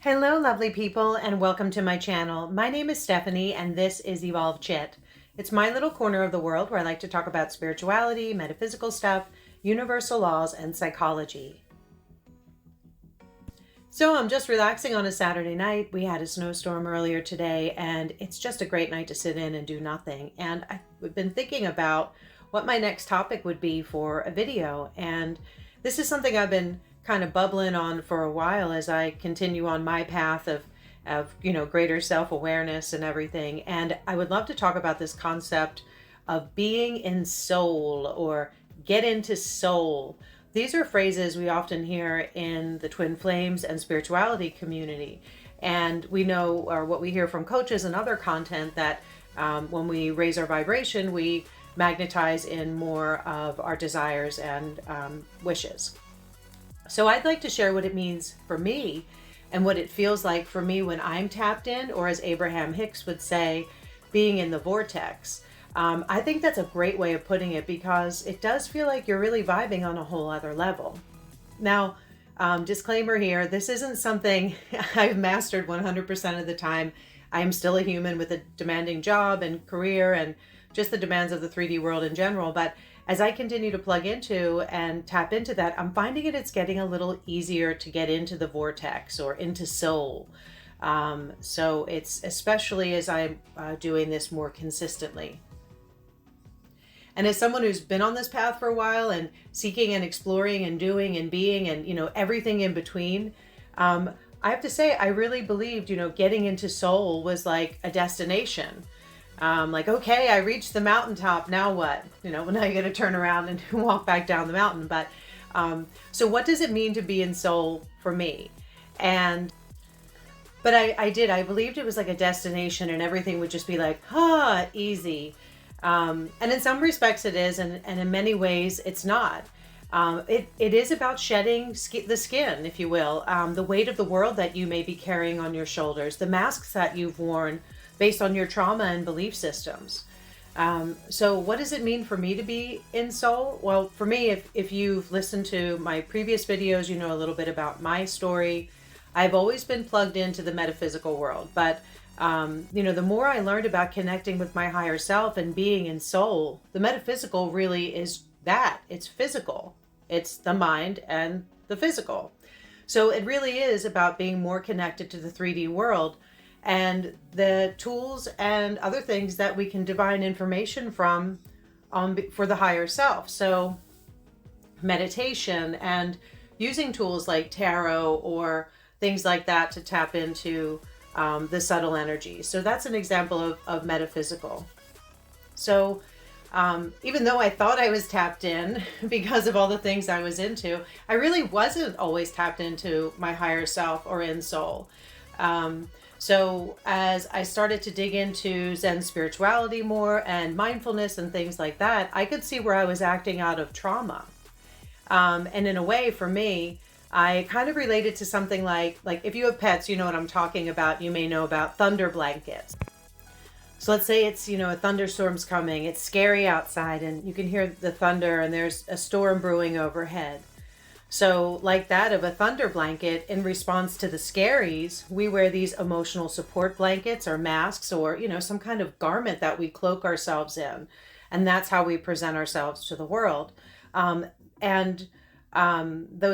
Hello, lovely people, and welcome to my channel. My name is Stephanie, and this is Evolve Chit. It's my little corner of the world where I like to talk about spirituality, metaphysical stuff, universal laws, and psychology. So I'm just relaxing on a Saturday night. We had a snowstorm earlier today, and it's just a great night to sit in and do nothing. And I've been thinking about what my next topic would be for a video, and this is something I've been kind of bubbling on for a while as I continue on my path of greater self-awareness and everything. And I would love to talk about this concept of being in soul, or get into soul. These are phrases we often hear in the twin flames and spirituality community. And we know, or what we hear from coaches and other content, that when we raise our vibration, we magnetize in more of our desires and wishes. So I'd like to share what it means for me and what it feels like for me when I'm tapped in, or as Abraham Hicks would say, being in the vortex. I think that's a great way of putting it, because it does feel like you're really vibing on a whole other level. Now, disclaimer here, this isn't something I've mastered 100% of the time. I'm still a human with a demanding job and career and just the demands of the 3D world in general. But as I continue to plug into and tap into that, I'm finding it's getting a little easier to get into the vortex or into soul. So it's especially as I'm doing this more consistently. And as someone who's been on this path for a while and seeking and exploring and doing and being and, everything in between, I have to say, I really believed, getting into soul was like a destination. Like, okay, I reached the mountaintop, now what? Now you got to turn around and walk back down the mountain. But so what does it mean to be in soul for me? But I believed it was like a destination and everything would just be like, easy. And in some respects it is, and in many ways it's not. It is about shedding the skin, if you will, the weight of the world that you may be carrying on your shoulders, the masks that you've worn based on your trauma and belief systems. So what does it mean for me to be in soul? Well, for me, if you've listened to my previous videos, you know a little bit about my story. I've always been plugged into the metaphysical world, but the more I learned about connecting with my higher self and being in soul, the metaphysical really is that. It's physical. It's the mind and the physical. So it really is about being more connected to the 3D world and the tools and other things that we can divine information from for the higher self. So meditation and using tools like tarot or things like that to tap into the subtle energies. So that's an example of metaphysical. So even though I thought I was tapped in because of all the things I was into, I really wasn't always tapped into my higher self or in soul. So as I started to dig into Zen spirituality more and mindfulness and things like that, I could see where I was acting out of trauma. And in a way, for me, I kind of related to something like if you have pets, you know what I'm talking about. You may know about thunder blankets. So let's say it's, a thunderstorm's coming. It's scary outside and you can hear the thunder and there's a storm brewing overhead. So like that of a thunder blanket, in response to the scaries, we wear these emotional support blankets or masks or, some kind of garment that we cloak ourselves in. And that's how we present ourselves to the world. Those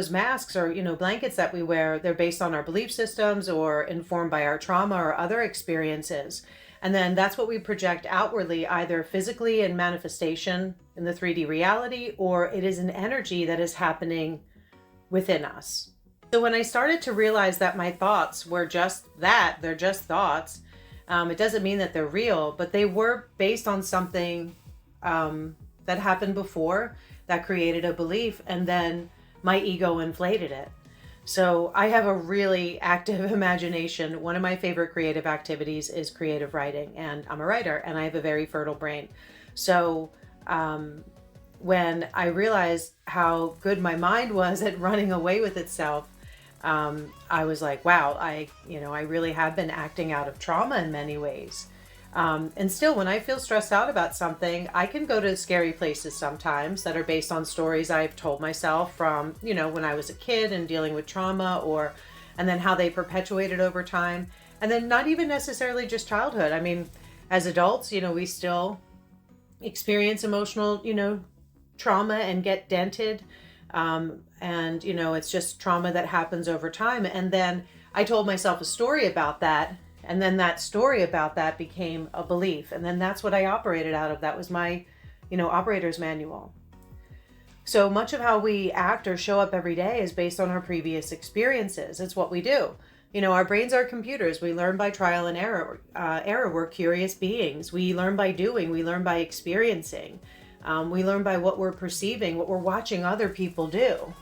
masks or, blankets that we wear, they're based on our belief systems or informed by our trauma or other experiences. And then that's what we project outwardly, either physically in manifestation in the 3D reality, or it is an energy that is happening within us. So when I started to realize that my thoughts were just that, they're just thoughts, it doesn't mean that they're real, but they were based on something that happened before that created a belief, and then my ego inflated it. So I have a really active imagination. One of my favorite creative activities is creative writing, and I'm a writer and I have a very fertile brain. So when I realized how good my mind was at running away with itself, I was like, wow, I really have been acting out of trauma in many ways. And still, when I feel stressed out about something, I can go to scary places sometimes that are based on stories I've told myself from, when I was a kid and dealing with trauma, or and then how they perpetuate it over time. And then not even necessarily just childhood. I mean, as adults, we still experience emotional, trauma and get dented. And it's just trauma that happens over time. And then I told myself a story about that. And then that story about that became a belief. And then that's what I operated out of. That was my, operator's manual. So much of how we act or show up every day is based on our previous experiences. It's what we do. Our brains are computers. We learn by trial and error. We're curious beings. We learn by doing. We learn by experiencing. We learn by what we're perceiving, what we're watching other people do.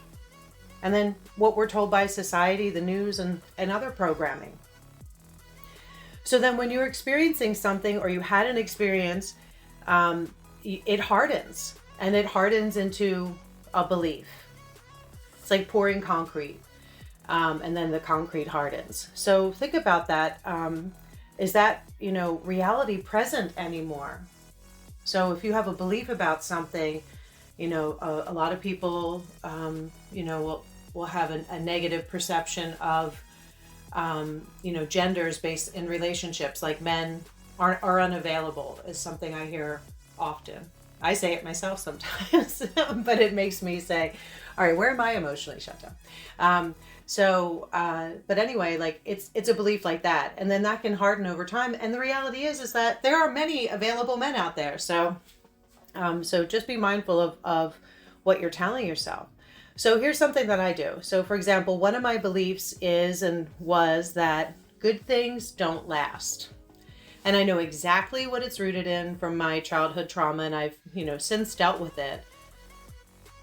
And then what we're told by society, the news, and other programming. So then when you're experiencing something or you had an experience, it hardens. And it hardens into a belief. It's like pouring concrete. And then the concrete hardens. So think about that. Is that, reality present anymore? So if you have a belief about something, a lot of people, will have a negative perception of, genders based in relationships, like men are unavailable is something I hear often. I say it myself sometimes, but it makes me say, all right, where am I emotionally shut down? But anyway, like it's a belief like that. And then that can harden over time. And the reality is that there are many available men out there. So just be mindful of what you're telling yourself. So here's something that I do. So for example, one of my beliefs is and was that good things don't last. And I know exactly what it's rooted in from my childhood trauma, and I've, since dealt with it.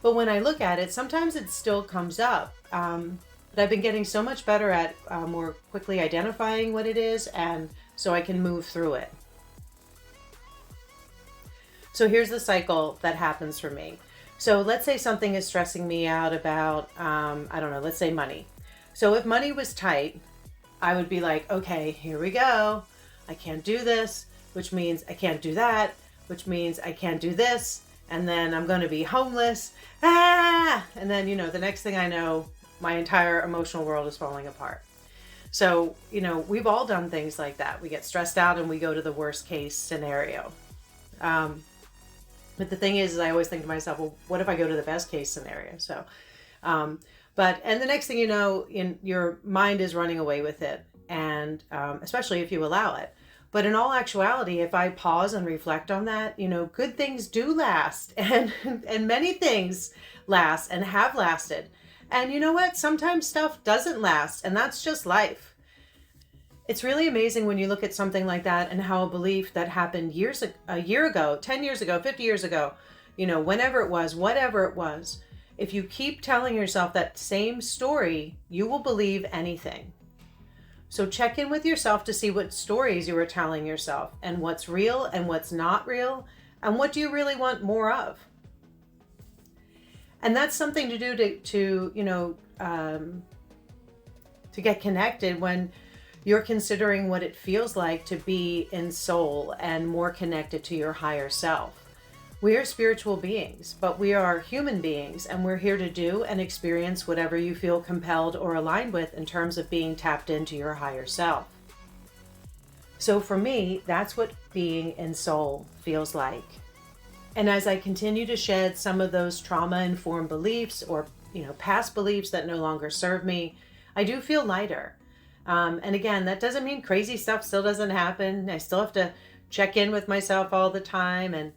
But when I look at it, sometimes it still comes up. But I've been getting so much better at more quickly identifying what it is, and so I can move through it. So here's the cycle that happens for me. So let's say something is stressing me out about, let's say money. So if money was tight, I would be like, okay, here we go. I can't do this, which means I can't do that, which means I can't do this. And then I'm going to be homeless. And then, the next thing I know, my entire emotional world is falling apart. So, we've all done things like that. We get stressed out and we go to the worst case scenario. But the thing is I always think to myself, well, what if I go to the best case scenario? So, and the next thing you know, your mind is running away with it. And especially if you allow it. But in all actuality, if I pause and reflect on that, good things do last, and many things last and have lasted. And you know what? Sometimes stuff doesn't last, and that's just life. It's really amazing when you look at something like that and how a belief that happened a year ago, 10 years ago, 50 years ago, whenever it was, whatever it was, if you keep telling yourself that same story, you will believe anything. So check in with yourself to see what stories you are telling yourself and what's real and what's not real and what do you really want more of. And that's something to do to get connected when you're considering what it feels like to be in soul and more connected to your higher self. We are spiritual beings, but we are human beings, and we're here to do and experience whatever you feel compelled or aligned with in terms of being tapped into your higher self. So for me, that's what being in soul feels like. And as I continue to shed some of those trauma-informed beliefs or, past beliefs that no longer serve me, I do feel lighter. And again, that doesn't mean crazy stuff still doesn't happen. I still have to check in with myself all the time, and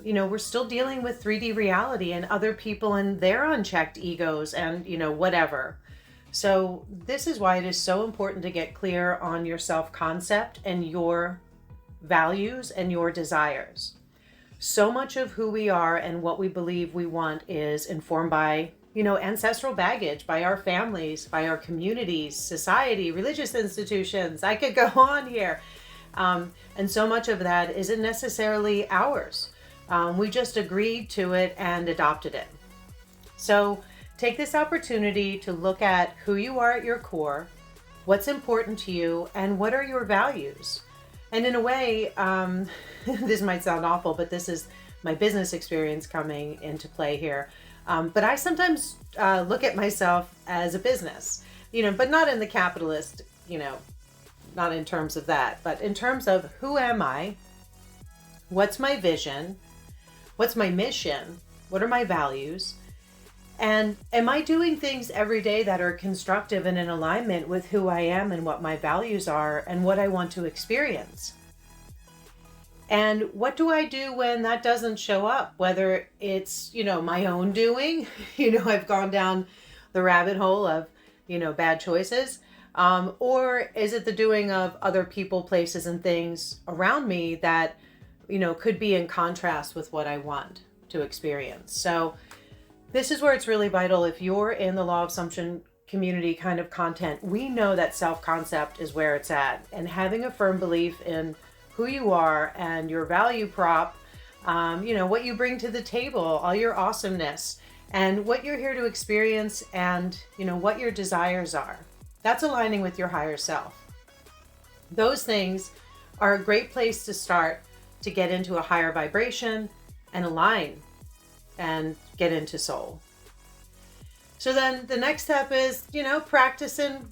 we're still dealing with 3D reality and other people and their unchecked egos and, whatever. So this is why it is so important to get clear on your self-concept and your values and your desires. So much of who we are and what we believe we want is informed by, ancestral baggage, by our families, by our communities, society, religious institutions. I could go on here. And so much of that isn't necessarily ours. We just agreed to it and adopted it. So take this opportunity to look at who you are at your core, what's important to you, and what are your values. And in a way, this might sound awful, but this is my business experience coming into play here. But I sometimes look at myself as a business. but not in the capitalist, not in terms of that, but in terms of who am I? What's my vision? What's my mission? What are my values? And am I doing things every day that are constructive and in alignment with who I am and what my values are and what I want to experience? And what do I do when that doesn't show up? Whether it's, my own doing, I've gone down the rabbit hole of, bad choices. Or is it the doing of other people, places, and things around me that, could be in contrast with what I want to experience? So this is where it's really vital. If you're in the law of assumption community kind of content, we know that self-concept is where it's at. And having a firm belief in who you are and your value prop, what you bring to the table, all your awesomeness, and what you're here to experience, and, what your desires are. That's aligning with your higher self. Those things are a great place to start to get into a higher vibration and align and get into soul. So then the next step is, practice and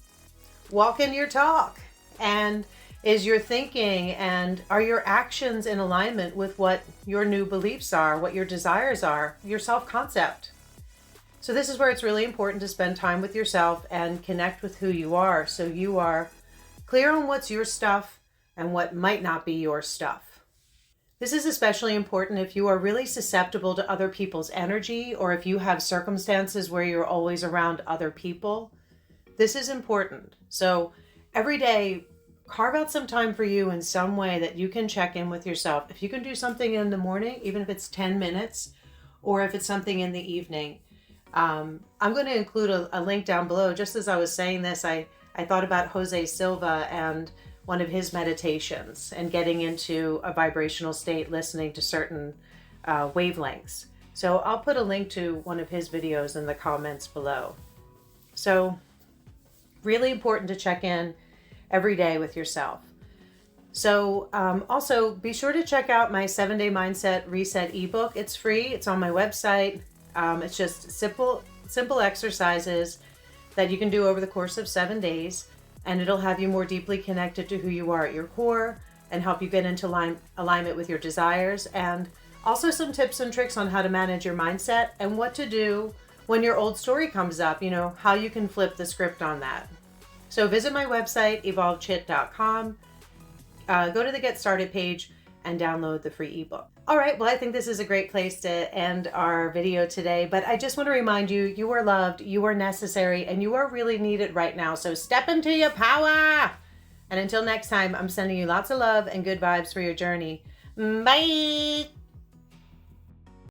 walk in your talk. And is your thinking and are your actions in alignment with what your new beliefs are, what your desires are, your self-concept? So this is where it's really important to spend time with yourself and connect with who you are, so you are clear on what's your stuff and what might not be your stuff. This is especially important if you are really susceptible to other people's energy, or if you have circumstances where you're always around other people. This is important. So every day, carve out some time for you in some way that you can check in with yourself. If you can do something in the morning, even if it's 10 minutes, or if it's something in the evening. I'm going to include a link down below. Just as I was saying this, I thought about Jose Silva and one of his meditations and getting into a vibrational state, listening to certain wavelengths. So I'll put a link to one of his videos in the comments below. So really important to check in every day with yourself. So also be sure to check out my 7-day mindset reset ebook. It's free. It's on my website. It's just simple exercises that you can do over the course of 7 days, and it'll have you more deeply connected to who you are at your core and help you get into alignment with your desires, and also some tips and tricks on how to manage your mindset and what to do when your old story comes up, how you can flip the script on that. So visit my website, evolvedchit.com, go to the Get Started page and download the free ebook. All right, well, I think this is a great place to end our video today, but I just want to remind you, you are loved, you are necessary, and you are really needed right now. So step into your power. And until next time, I'm sending you lots of love and good vibes for your journey. Bye.